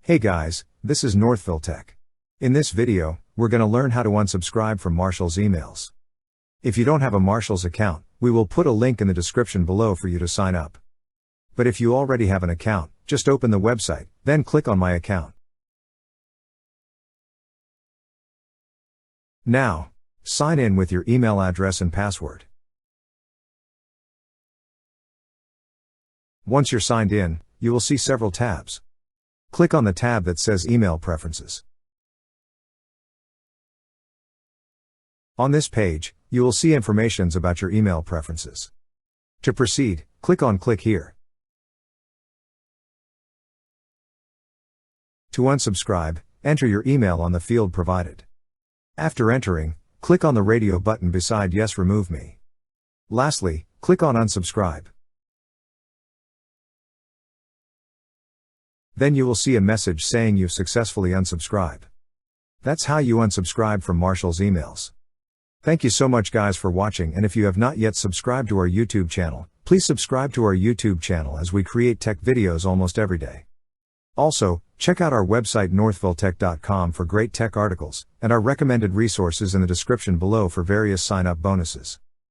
Hey guys, this is Northville Tech. In this video, we're going to learn how to unsubscribe from Marshall's emails. If you don't have a Marshall's account, we will put a link in the description below for you to sign up. But if you already have an account, just open the website, then click on My Account. Now, sign in with your email address and password. Once you're signed in, you will see several tabs. Click on the tab that says Email Preferences. On this page, you will see information about your email preferences. To proceed, click on Click Here. To unsubscribe, enter your email on the field provided. After entering, click on the radio button beside Yes, Remove Me. Lastly, click on Unsubscribe. Then you will see a message saying you've successfully unsubscribed. That's how you unsubscribe from Marshall's emails. Thank you so much guys for watching, and if you have not yet subscribed to our YouTube channel, please subscribe to our YouTube channel as we create tech videos almost every day. Also, check out our website northvilletech.com for great tech articles, and our recommended resources in the description below for various sign-up bonuses.